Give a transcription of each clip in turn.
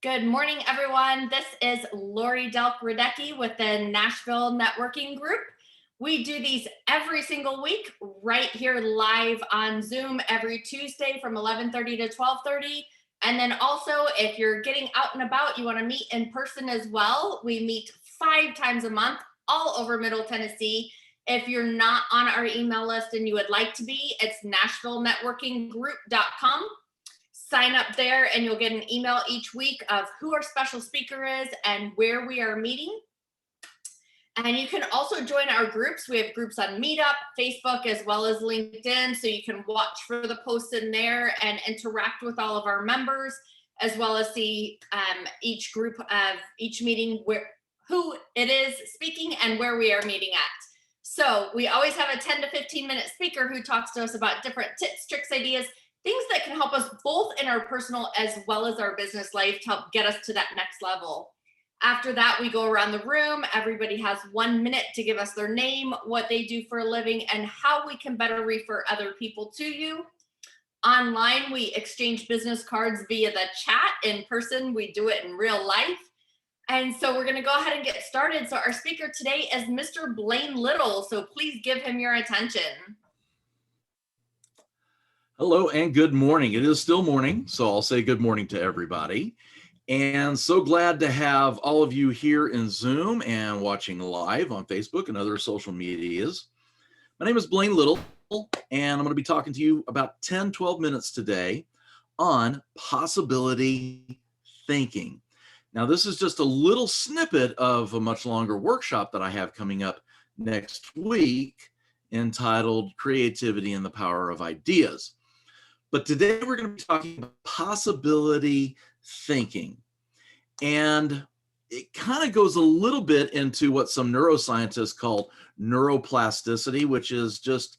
Good morning, everyone. This is Lori Delk-Radecki with the Nashville Networking Group. We do these every single week right here live on Zoom every Tuesday from 11:30 to 12:30. And then also, if you're getting out and about, you want to meet in person as well, we meet 5 times a month all over Middle Tennessee. If you're not on our email list and you would like to be, it's nashvillenetworkinggroup.com. Sign up there and you'll get an email each week of who our special speaker is and where we are meeting. And you can also join our groups. We have groups on Meetup, Facebook, as well as LinkedIn. So you can watch for the posts in there and interact with all of our members, as well as see each group of each meeting, who it is speaking and where we are meeting at. So we always have a 10 to 15 minute speaker who talks to us about different tips, tricks, ideas, things that can help us both in our personal as well as our business life to help get us to that next level. After that, we go around the room. Everybody has 1 minute to give us their name, what they do for a living, and how we can better refer other people to you. Online, we exchange business cards via the chat. In person, we do it in real life. And so we're going to go ahead and get started. So our speaker today is Mr. Blaine Little. So please give him your attention. Hello and good morning. It is still morning, so I'll say good morning to everybody. And so glad to have all of you here in Zoom and watching live on Facebook and other social medias. My name is Blaine Little, and I'm going to be talking to you about 10, 12 minutes today on possibility thinking. Now, this is just a little snippet of a much longer workshop that I have coming up next week entitled Creativity and the Power of Ideas. But today we're going to be talking about possibility thinking. And it kind of goes a little bit into what some neuroscientists call neuroplasticity, which is just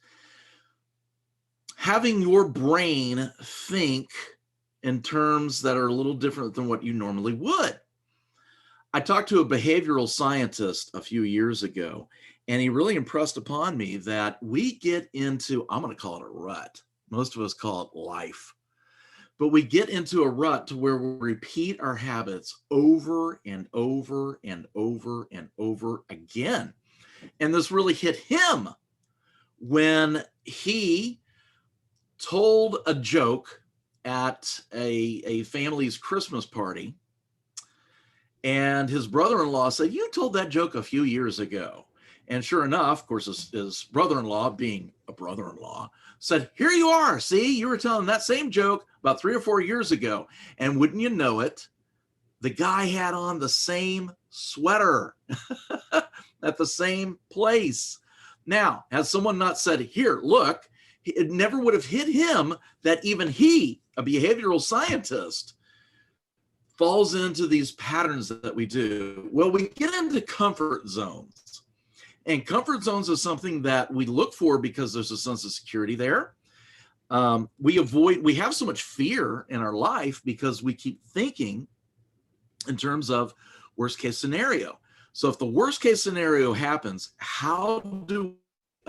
having your brain think in terms that are a little different than what you normally would. I talked to a behavioral scientist a few years ago, and he really impressed upon me that we get into, I'm going to call it a rut. Most of us call it life. But we get into a rut to where we repeat our habits over and over and over and over again. And this really hit him when he told a joke at a family's Christmas party. And his brother-in-law said, "You told that joke a few years ago." And sure enough, of course, his brother-in-law, being a brother-in-law, said, "Here you are. See, you were telling that same joke about 3 or 4 years ago." And wouldn't you know it, the guy had on the same sweater at the same place. Now, had someone not said, "Here, look," it never would have hit him that even he, a behavioral scientist, falls into these patterns that we do. Well, we get into comfort zones. And comfort zones is something that we look for because there's a sense of security there. We have so much fear in our life because we keep thinking in terms of worst case scenario. So if the worst case scenario happens, how do we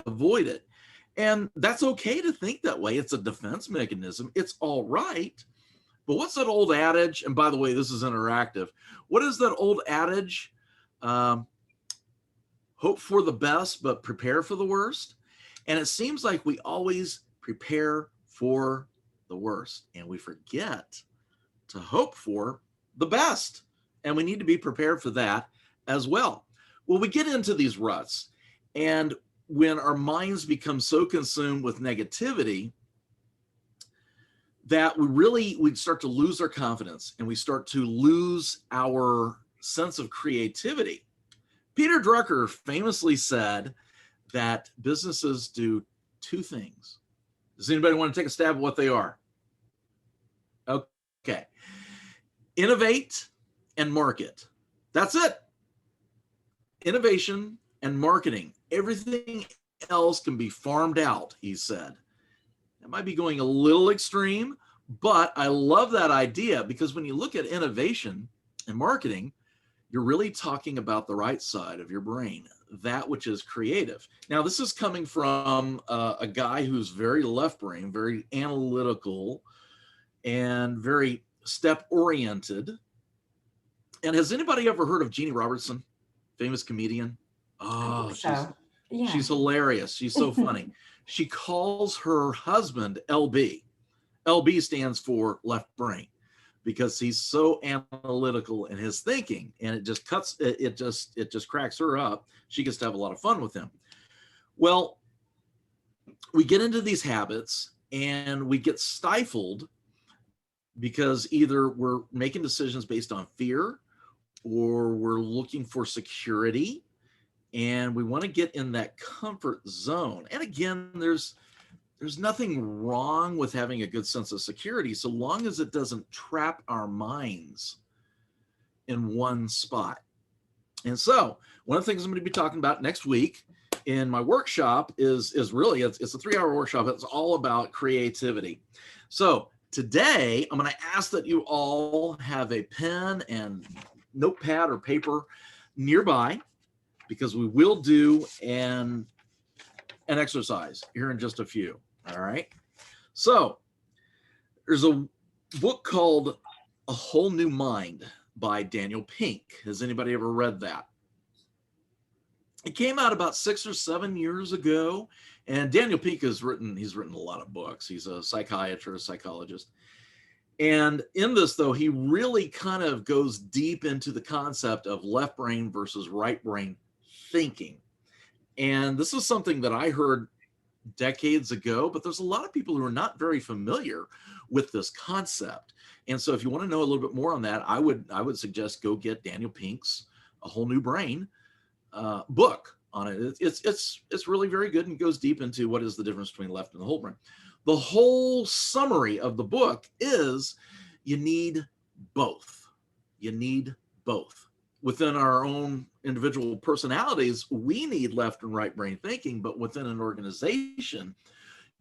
avoid it? And that's okay to think that way. It's a defense mechanism. It's all right. But what's that old adage? And by the way, this is interactive. What is that old adage? Hope for the best, but prepare for the worst. And it seems like we always prepare for the worst, and we forget to hope for the best. And we need to be prepared for that as well. Well, we get into these ruts, and when our minds become so consumed with negativity that we start to lose our confidence and we start to lose our sense of creativity. Peter Drucker famously said that businesses do 2 things. Does anybody want to take a stab at what they are? Okay. Innovate and market. That's it. Innovation and marketing. Everything else can be farmed out, he said. That might be going a little extreme, but I love that idea because when you look at innovation and marketing, you're really talking about the right side of your brain, that which is creative. Now, this is coming from a guy who's very left brain, very analytical, and very step-oriented. And has anybody ever heard of Jeannie Robertson, famous comedian? I Oh, think so. Yeah. she's hilarious. She's so funny. She calls her husband LB. LB stands for left brain because he's so analytical in his thinking, and it just cracks her up. She gets to have a lot of fun with him. Well, we get into these habits and we get stifled because either we're making decisions based on fear or we're looking for security and we want to get in that comfort zone. And again, there's nothing wrong with having a good sense of security so long as it doesn't trap our minds in one spot. And so one of the things I'm going to be talking about next week in my workshop is really, it's a 3-hour workshop. It's all about creativity. So today I'm going to ask that you all have a pen and notepad or paper nearby, because we will do an exercise here in just a few. All right. So there's a book called A Whole New Mind by Daniel Pink. Has anybody ever read that? It came out about 6 or 7 years ago. And Daniel Pink he's written a lot of books. He's a psychiatrist, psychologist. And in this, though, he really kind of goes deep into the concept of left brain versus right brain thinking. And this is something that I heard decades ago, but there's a lot of people who are not very familiar with this concept. And so if you want to know a little bit more on that, I would suggest go get Daniel Pink's A Whole New Brain book on it. It's really very good and goes deep into what is the difference between left and the whole brain. The whole summary of the book is you need both. You need both. Within our own individual personalities, we need left and right brain thinking, but within an organization,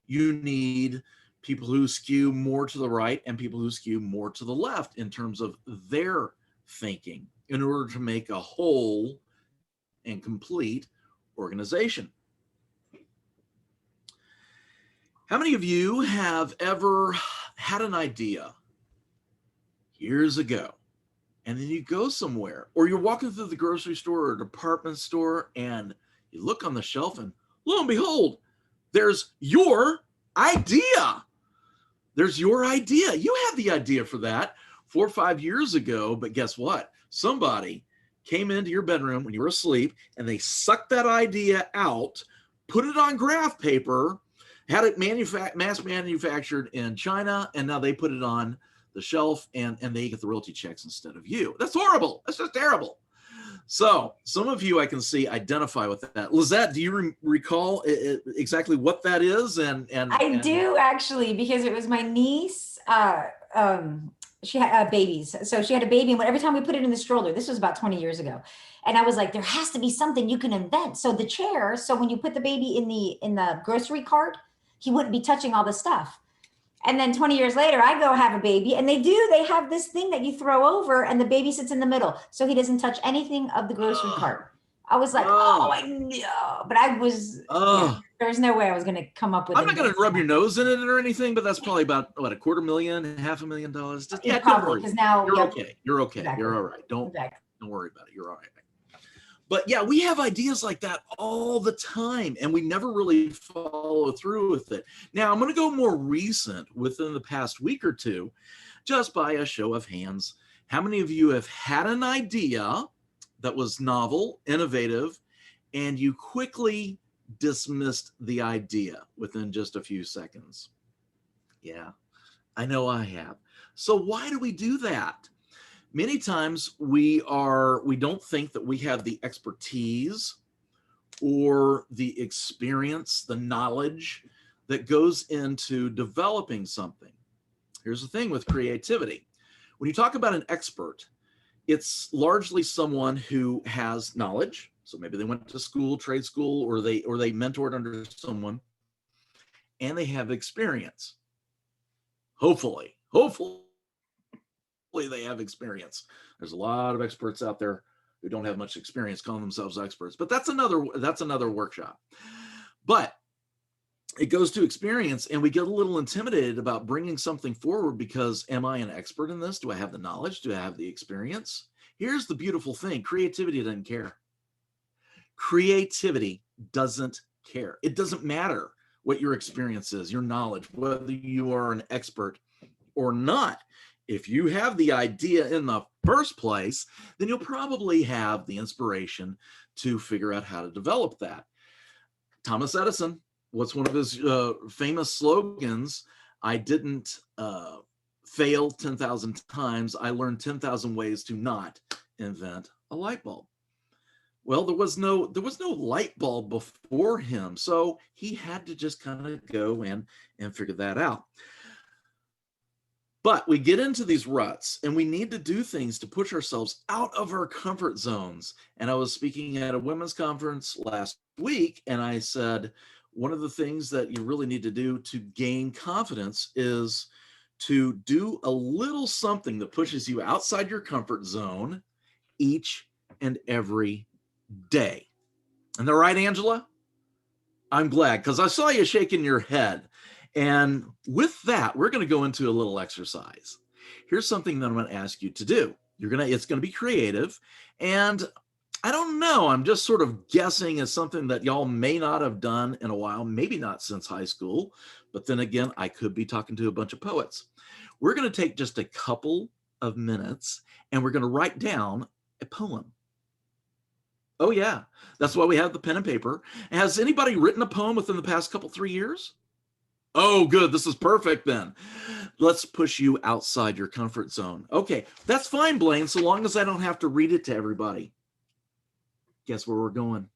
you need people who skew more to the right and people who skew more to the left in terms of their thinking in order to make a whole and complete organization. How many of you have ever had an idea years ago, and then you go somewhere, or you're walking through the grocery store or department store, and you look on the shelf, and lo and behold, there's your idea. There's your idea. You had the idea for that 4 or 5 years ago, but guess what? Somebody came into your bedroom when you were asleep, and they sucked that idea out, put it on graph paper, had it mass manufactured in China, and now they put it on the shelf and they get the royalty checks instead of you. That's horrible. That's just terrible. So some of you I can see identify with that. Lizette, do you recall exactly what that is? And I do actually, because it was my niece. She had babies. So she had a baby, and every time we put it in the stroller, this was about 20 years ago. And I was like, there has to be something you can invent. So the chair, so when you put the baby in the grocery cart, he wouldn't be touching all the stuff. And then 20 years later, I go have a baby, and they have this thing that you throw over and the baby sits in the middle. So he doesn't touch anything of the grocery cart. I was like, oh, I know. But I was, there's no way I was going to come up with I'm not going to rub your nose in it or anything, but that's probably about, what, $250,000, $500,000? Just, yeah, don't worry. Now, you're okay. You're okay. Exactly. You're all right. Don't worry about it. You're all right. But yeah, we have ideas like that all the time, and we never really follow through with it. Now, I'm going to go more recent within the past week or two, just by a show of hands. How many of you have had an idea that was novel, innovative, and you quickly dismissed the idea within just a few seconds? Yeah, I know I have. So why do we do that? Many times we don't think that we have the expertise or the experience, the knowledge that goes into developing something. Here's the thing with creativity. When you talk about an expert, it's largely someone who has knowledge. So maybe they went to school, trade school, or they mentored under someone, and they have experience. Hopefully they have experience. There's a lot of experts out there who don't have much experience calling themselves experts, but that's another workshop. But it goes to experience, and we get a little intimidated about bringing something forward because, am I an expert in this? Do I have the knowledge? Do I have the experience? Here's the beautiful thing. Creativity doesn't care. Creativity doesn't care. It doesn't matter what your experience is, your knowledge, whether you are an expert or not. If you have the idea in the first place, then you'll probably have the inspiration to figure out how to develop that. Thomas Edison, what's one of his famous slogans? I didn't fail 10,000 times. I learned 10,000 ways to not invent a light bulb. Well, there was no light bulb before him, so he had to just kind of go in and figure that out. But we get into these ruts, and we need to do things to push ourselves out of our comfort zones. And I was speaking at a women's conference last week, and I said, one of the things that you really need to do to gain confidence is to do a little something that pushes you outside your comfort zone each and every day. Isn't that right, Angela? I'm glad, because I saw you shaking your head. And with that, we're going to go into a little exercise. Here's something that I'm going to ask you to do. It's going to be creative. And I don't know, I'm just sort of guessing as something that y'all may not have done in a while, maybe not since high school. But then again, I could be talking to a bunch of poets. We're going to take just a couple of minutes, and we're going to write down a poem. Oh yeah, that's why we have the pen and paper. Has anybody written a poem within the past 3 years? Oh, good. This is perfect then. Let's push you outside your comfort zone. Okay, that's fine, Blaine, so long as I don't have to read it to everybody. Guess where we're going?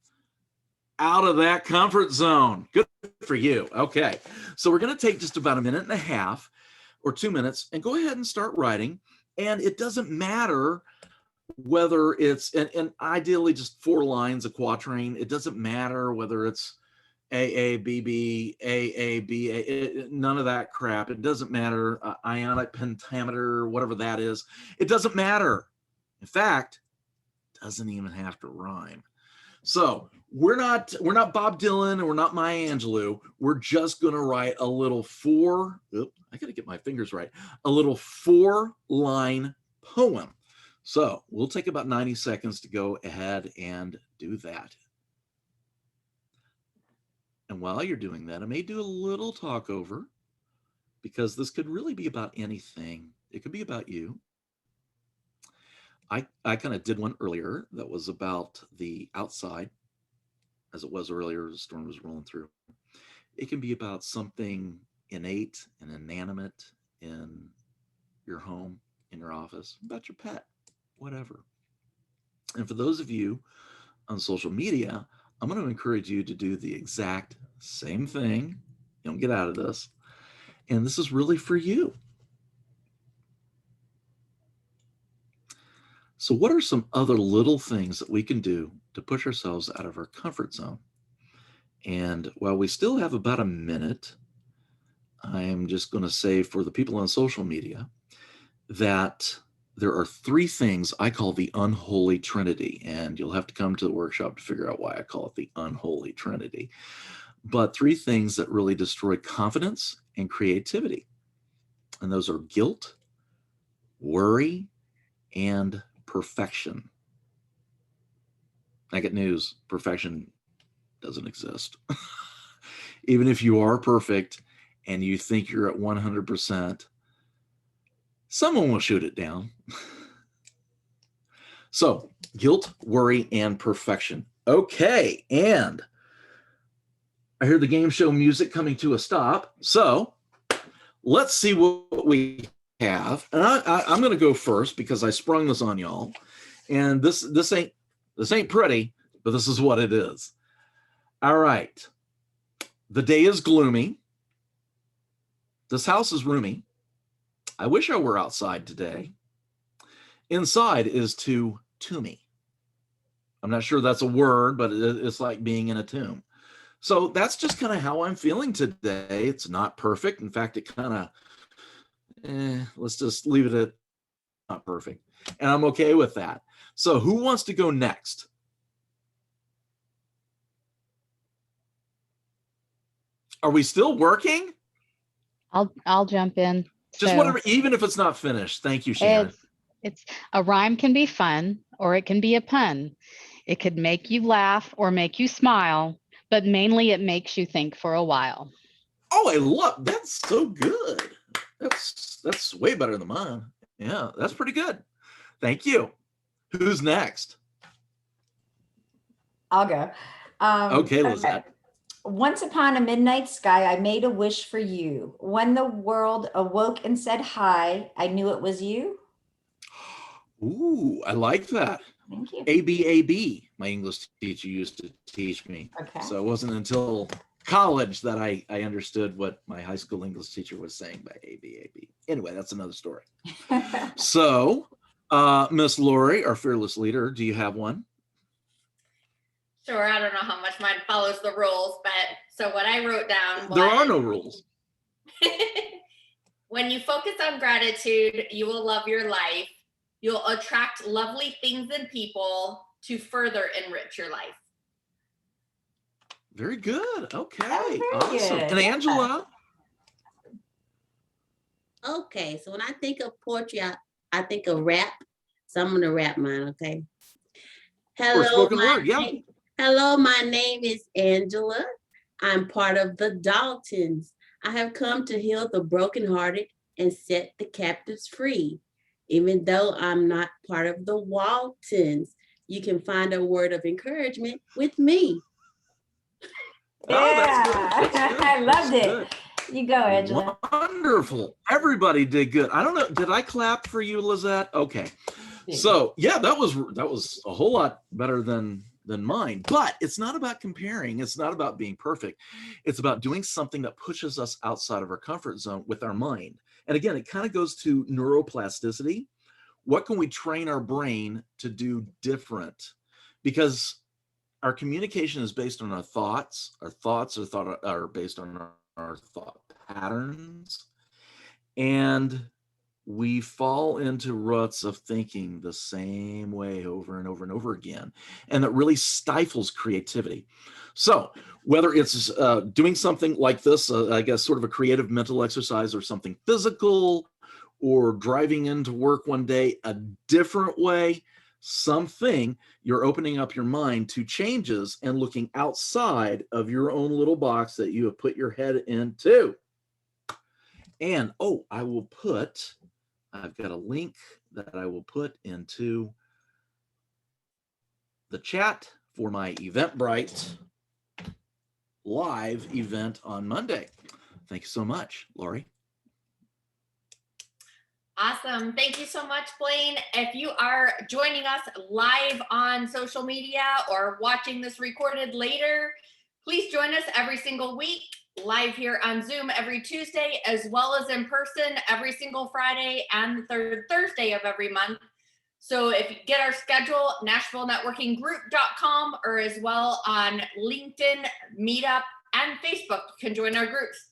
Out of that comfort zone. Good for you. Okay, so we're going to take just about 1.5 minutes or 2 minutes and go ahead and start writing. And it doesn't matter whether it's, and ideally just 4 lines, a quatrain. It doesn't matter whether it's A, B, B, A, B, A, none of that crap. It doesn't matter. Ionic pentameter, whatever that is. It doesn't matter. In fact, it doesn't even have to rhyme. So we're not Bob Dylan and we're not Maya Angelou. We're just going to write a little I got to get my fingers right. A little 4-line poem. So we'll take about 90 seconds to go ahead and do that. And while you're doing that, I may do a little talk over, because this could really be about anything. It could be about you. I kind of did one earlier that was about the outside, as it was earlier, the storm was rolling through. It can be about something innate and inanimate in your home, in your office, about your pet, whatever. And for those of you on social media, I'm going to encourage you to do the exact same thing. You don't get out of this. And this is really for you. So what are some other little things that we can do to push ourselves out of our comfort zone? And while we still have about 1 minute, I'm just going to say for the people on social media that there are 3 things I call the unholy trinity, and you'll have to come to the workshop to figure out why I call it the unholy trinity. But 3 things that really destroy confidence and creativity. And those are guilt, worry, and perfection. I get news. Perfection doesn't exist. Even if you are perfect and you think you're at 100%, someone will shoot it down. So, guilt, worry, and perfection. Okay, and I hear the game show music coming to a stop. So, let's see what we have. And I'm going to go first because I sprung this on y'all. And this ain't pretty, but this is what it is. All right. The day is gloomy. This house is roomy. I wish I were outside today. Inside is too tomby. I'm not sure that's a word, but it's like being in a tomb. So that's just kind of how I'm feeling today. It's not perfect. In fact, it kind of, let's just leave it at not perfect. And I'm okay with that. So who wants to go next? Are we still working? I'll jump in. Just So whatever, even if it's not finished. Thank you, Shannon. it's a rhyme can be fun or it can be a pun. It could make you laugh or make you smile, but mainly it makes you think for a while. Oh, I love that's so good. That's way better than mine. Yeah, that's pretty good. Thank you. Who's next? I'll go. Okay, Lizette. Once upon a midnight sky, I made a wish for you. When the world awoke and said hi, I knew it was you. Ooh, I like that. Thank you. ABAB, my English teacher used to teach me. Okay. So it wasn't until college that I understood what my high school English teacher was saying by ABAB. Anyway, that's another story. So, Miss Lori, our fearless leader, do you have one? Sure, I don't know how much mine follows the rules, but so what I wrote down was, There are no rules. when you focus on gratitude, you will love your life. You'll attract lovely things and people to further enrich your life. Very good. Okay. Very Awesome. good. And Angela? Okay, so when I think of poetry, I think of rap. So I'm gonna rap mine, okay? Or spoken word, yeah. Hello, my name is Angela. I'm part of the Daltons. I have come to heal the brokenhearted and set the captives free. Even though I'm not part of the Waltons, you can find a word of encouragement with me. Oh, that's good. Yeah. That's good. I loved That's it. good. You go, Angela. Wonderful. Everybody did good. I don't know. Did I clap for you, Lizette? Okay. So yeah, that was a whole lot better than mine. But it's not about comparing. It's not about being perfect. It's about doing something that pushes us outside of our comfort zone with our mind. And again, it kind of goes to neuroplasticity. What can we train our brain to do different? Because our communication is based on our thoughts. Our thoughts are based on our thought patterns. And we fall into ruts of thinking the same way over and over and over again. And that really stifles creativity. So whether it's doing something like this, I guess sort of a creative mental exercise, or something physical, or driving into work one day a different way, something, you're opening up your mind to changes and looking outside of your own little box that you have put your head into. And I've got a link that I will put into the chat for my Eventbrite live event on Monday. Thank you so much, Lori. Awesome. Thank you so much, Blaine. If you are joining us live on social media or watching this recorded later, please join us every single week, live here on Zoom every Tuesday, as well as in person every single Friday and the third Thursday of every month. So if you get our schedule, NashvilleNetworkingGroup.com, or as well on LinkedIn, Meetup, and Facebook, you can join our groups.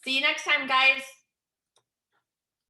See you next time, guys.